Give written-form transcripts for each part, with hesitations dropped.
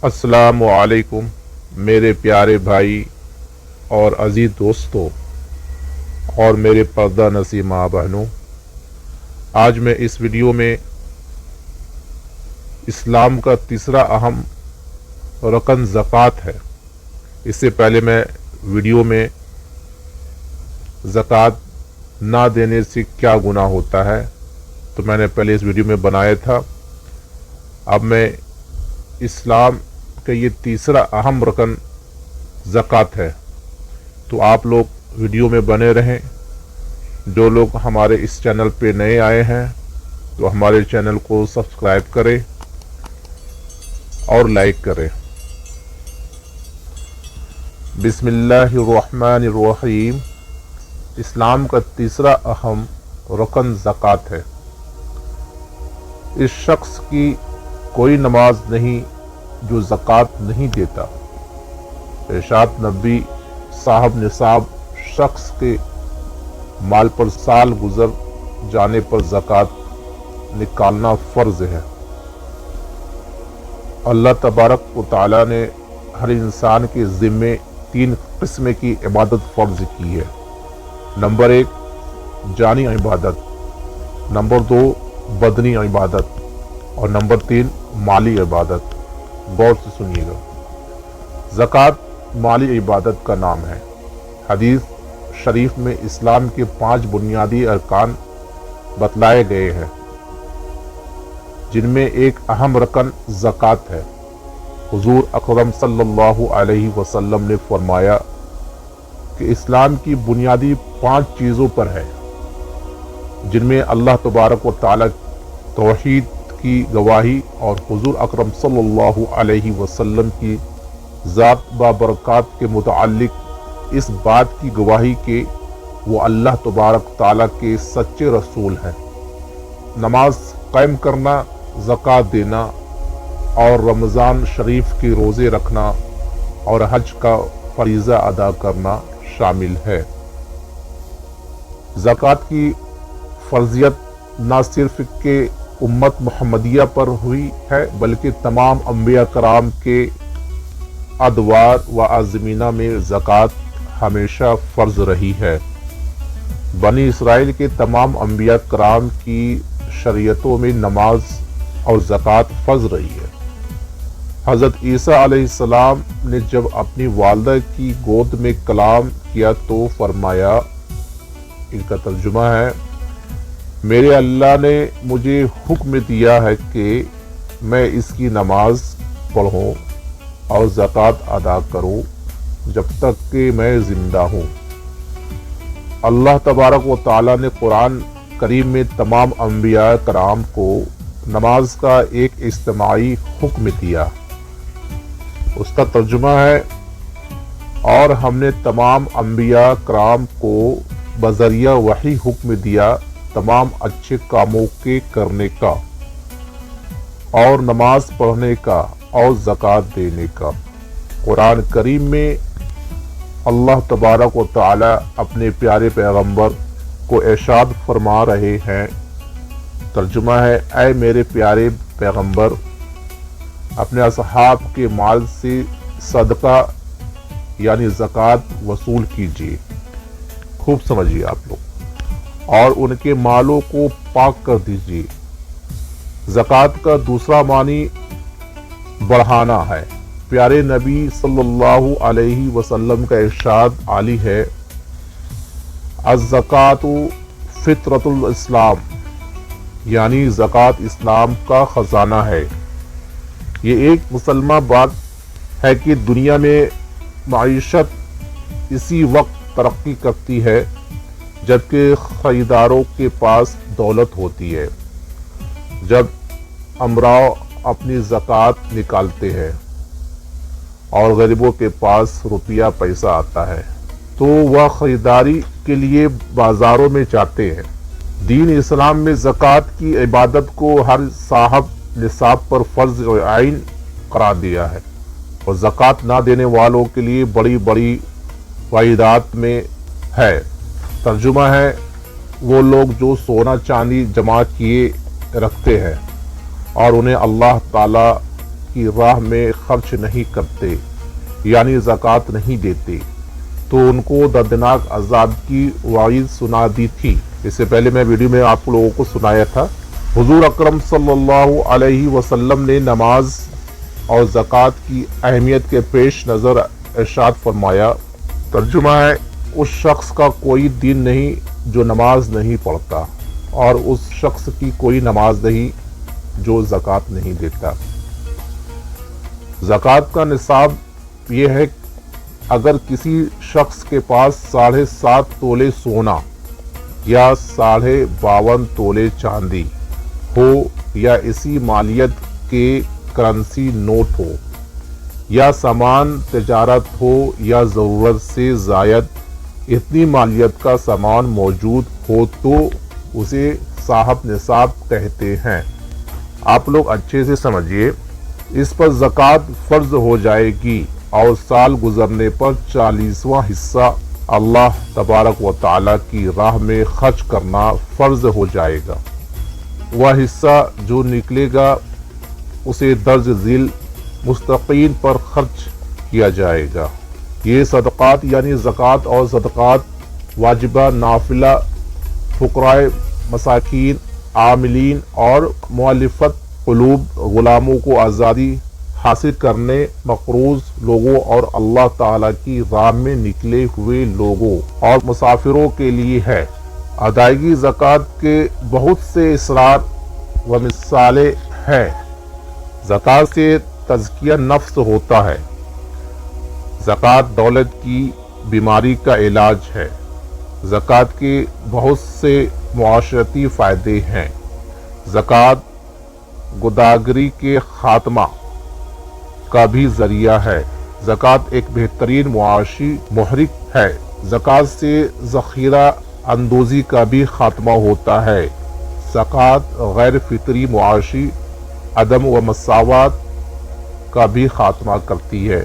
السلام علیکم میرے پیارے بھائی اور عزیز دوستوں اور میرے پردہ نشین ماں بہنوں، آج میں اس ویڈیو میں اسلام کا تیسرا اہم رکن زکوٰۃ ہے۔ اس سے پہلے میں ویڈیو میں زکوٰۃ نہ دینے سے کیا گناہ ہوتا ہے تو میں نے پہلے اس ویڈیو میں بنایا تھا۔ اب میں اسلام کا یہ تیسرا اہم رکن زکوٰۃ ہے، تو آپ لوگ ویڈیو میں بنے رہیں۔ جو لوگ ہمارے اس چینل پہ نئے آئے ہیں تو ہمارے چینل کو سبسکرائب کریں اور لائک کریں۔ بسم اللہ الرحمن الرحیم۔ اسلام کا تیسرا اہم رکن زکوٰۃ ہے۔ اس شخص کی کوئی نماز نہیں جو زکوٰۃ نہیں دیتا۔ ارشاد نبی صاحب نصاب شخص کے مال پر سال گزر جانے پر زکوٰۃ نکالنا فرض ہے۔ اللہ تبارک و تعالیٰ نے ہر انسان کے ذمے 3 قسم کی عبادت فرض کی ہے۔ نمبر 1 جانی عبادت، نمبر 2 بدنی عبادت اور نمبر 3 مالی عبادت۔ غور سے سنیے گا۔ زکوٰۃ مالی عبادت کا نام ہے۔ حدیث شریف میں اسلام کے 5 بنیادی ارکان بتلائے گئے ہیں، جن میں ایک اہم رکن زکوٰۃ ہے۔ حضور اکرم صلی اللہ علیہ وسلم نے فرمایا کہ اسلام کی بنیادی 5 چیزوں پر ہے، جن میں اللہ تبارک و تعالیٰ توحید کی گواہی اور حضور اکرم صلی اللہ علیہ وسلم کی ذات بابرکات کے متعلق اس بات کی گواہی کہ وہ اللہ تبارک تعالیٰ کے سچے رسول ہیں، نماز قائم کرنا، زکوٰۃ دینا اور رمضان شریف کے روزے رکھنا اور حج کا فریضہ ادا کرنا شامل ہے۔ زکوٰۃ کی فرضیت نہ صرف کہ امت محمدیہ پر ہوئی ہے بلکہ تمام انبیاء کرام کے ادوار و ازمینہ میں زکوٰۃ ہمیشہ فرض رہی ہے۔ بنی اسرائیل کے تمام انبیاء کرام کی شریعتوں میں نماز اور زکوٰۃ فرض رہی ہے۔ حضرت عیسیٰ علیہ السلام نے جب اپنی والدہ کی گود میں کلام کیا تو فرمایا، ان کا ترجمہ ہے، میرے اللہ نے مجھے حکم دیا ہے کہ میں اس کی نماز پڑھوں اور زکوٰۃ ادا کروں جب تک کہ میں زندہ ہوں۔ اللہ تبارک و تعالیٰ نے قرآن کریم میں تمام انبیاء کرام کو نماز کا ایک اجتماعی حکم دیا۔ اس کا ترجمہ ہے، اور ہم نے تمام انبیاء کرام کو بذریعہ وحی حکم دیا تمام اچھے کاموں کے کرنے کا اور نماز پڑھنے کا اور زکوٰۃ دینے کا۔ قرآن کریم میں اللہ تبارک و تعالی اپنے پیارے پیغمبر کو ارشاد فرما رہے ہیں، ترجمہ ہے، اے میرے پیارے پیغمبر، اپنے اصحاب کے مال سے صدقہ یعنی زکوٰۃ وصول کیجیے، خوب سمجھیے آپ لوگ، اور ان کے مالوں کو پاک کر دیجیے۔ زکوٰۃ کا دوسرا معنی بڑھانا ہے۔ پیارے نبی صلی اللہ علیہ وسلم کا ارشاد عالی ہے، الزکوٰۃ فطرۃ الاسلام، یعنی زکوٰۃ اسلام کا خزانہ ہے۔ یہ ایک مسلمہ بات ہے کہ دنیا میں معیشت اسی وقت ترقی کرتی ہے جبکہ خریداروں کے پاس دولت ہوتی ہے۔ جب امراء اپنی زکوٰۃ نکالتے ہیں اور غریبوں کے پاس روپیہ پیسہ آتا ہے تو وہ خریداری کے لیے بازاروں میں جاتے ہیں۔ دین اسلام میں زکوٰۃ کی عبادت کو ہر صاحب نصاب پر فرض عین قرار دیا ہے، اور زکوٰۃ نہ دینے والوں کے لیے بڑی بڑی وعیدات میں ہے۔ ترجمہ ہے، وہ لوگ جو سونا چاندی جمع کیے رکھتے ہیں اور انہیں اللہ تعالیٰ کی راہ میں خرچ نہیں کرتے یعنی زکوٰۃ نہیں دیتے تو ان کو دردناک عذاب کی وعید سنا دی تھی۔ اس سے پہلے میں ویڈیو میں آپ لوگوں کو سنایا تھا۔ حضور اکرم صلی اللہ علیہ وسلم نے نماز اور زکوٰۃ کی اہمیت کے پیش نظر ارشاد فرمایا، ترجمہ ہے، اس شخص کا کوئی دین نہیں جو نماز نہیں پڑھتا اور اس شخص کی کوئی نماز نہیں جو زکوٰۃ نہیں دیتا۔ زکوٰۃ کا نصاب یہ ہے اگر کسی شخص کے پاس 7.5 تولے سونا یا 52.5 تولے چاندی ہو یا اسی مالیت کے کرنسی نوٹ ہو یا سامان تجارت ہو یا ضرورت سے زائد اتنی مالیت کا سامان موجود ہو تو اسے صاحب نصاب کہتے ہیں۔ آپ لوگ اچھے سے سمجھیے، اس پر زکوٰۃ فرض ہو جائے گی اور سال گزرنے پر 40واں حصہ اللہ تبارک و تعالی کی راہ میں خرچ کرنا فرض ہو جائے گا۔ وہ حصہ جو نکلے گا اسے درج ذیل مستحقین پر خرچ کیا جائے گا۔ یہ صدقات یعنی زکوٰۃ اور صدقات واجبہ، نافلہ، فقراء، مساکین، عاملین اور مؤلفت قلوب غلاموں کو آزادی حاصل کرنے، مقروض لوگوں اور اللہ تعالی کی راہ میں نکلے ہوئے لوگوں اور مسافروں کے لیے ہے۔ ادائیگی زکوٰۃ کے بہت سے اسرار و مثالیں ہیں۔ زکوٰۃ سے تزکیہ نفس ہوتا ہے۔ زکوٰۃ دولت کی بیماری کا علاج ہے۔ زکوٰۃ کے بہت سے معاشرتی فائدے ہیں۔ زکوٰۃ گداگری کے خاتمہ کا بھی ذریعہ ہے۔ زکوٰۃ ایک بہترین معاشی محرک ہے۔ زکوٰۃ سے ذخیرہ اندوزی کا بھی خاتمہ ہوتا ہے۔ زکوٰۃ غیر فطری معاشی عدم و مساوات کا بھی خاتمہ کرتی ہے۔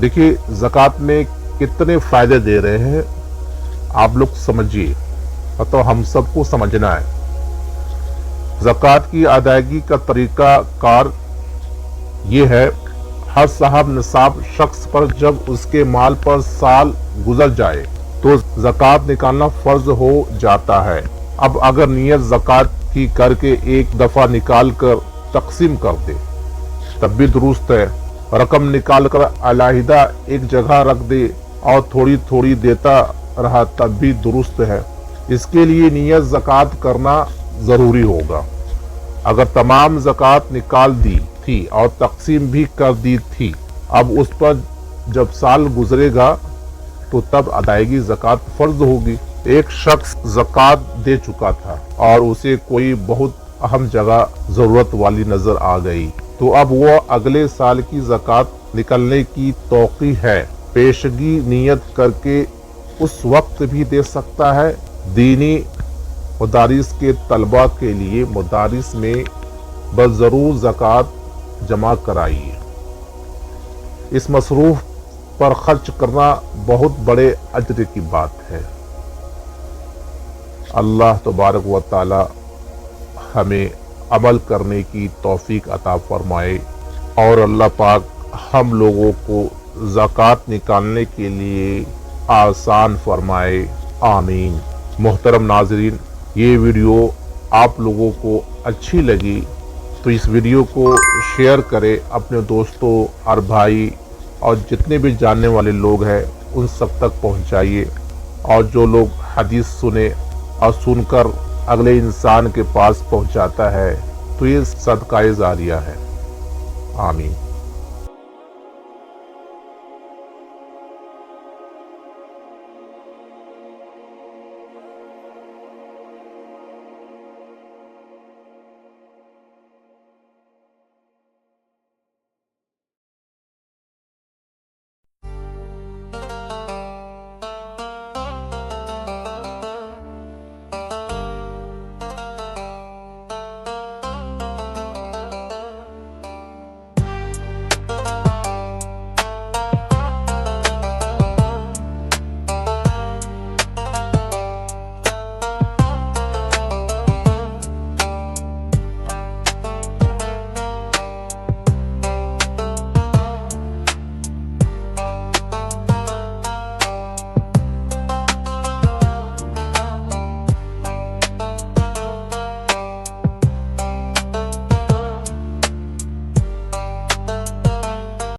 دیکھیے زکوٰۃ میں کتنے فائدے دے رہے ہیں، آپ لوگ سمجھیے، تو ہم سب کو سمجھنا ہے۔ زکوٰۃ کی ادائیگی کا طریقہ کار یہ ہے، ہر صاحب نصاب شخص پر جب اس کے مال پر سال گزر جائے تو زکوٰۃ نکالنا فرض ہو جاتا ہے۔ اب اگر نیت زکوٰۃ کی کر کے ایک دفعہ نکال کر تقسیم کر دے تب بھی درست ہے، رقم نکال کر علیحدہ ایک جگہ رکھ دے اور تھوڑی تھوڑی دیتا رہا تب بھی درست ہے۔ اس کے لیے نیت زکوٰۃ کرنا ضروری ہوگا۔ اگر تمام زکوٰۃ نکال دی تھی اور تقسیم بھی کر دی تھی، اب اس پر جب سال گزرے گا تو تب ادائیگی زکوٰۃ فرض ہوگی۔ ایک شخص زکوٰۃ دے چکا تھا اور اسے کوئی بہت اہم جگہ ضرورت والی نظر آ گئی تو اب وہ اگلے سال کی زکوٰۃ نکلنے کی توقع ہے، پیشگی نیت کر کے اس وقت بھی دے سکتا ہے۔ دینی مدارس کے طلباء کے لیے مدارس میں بضرور زکوٰۃ جمع کرائیے۔ اس مصروف پر خرچ کرنا بہت بڑے اجر کی بات ہے۔ اللہ تبارک و تعالی ہمیں عمل کرنے کی توفیق عطا فرمائے اور اللہ پاک ہم لوگوں کو زکوٰۃ نکالنے کے لیے آسان فرمائے، آمین۔ محترم ناظرین، یہ ویڈیو آپ لوگوں کو اچھی لگی تو اس ویڈیو کو شیئر کریں اپنے دوستوں اور بھائی اور جتنے بھی جاننے والے لوگ ہیں ان سب تک پہنچائیے، اور جو لوگ حدیث سنے اور سن کر اگلے انسان کے پاس پہنچاتا ہے تو یہ صدقہ جاریہ ہے، آمین۔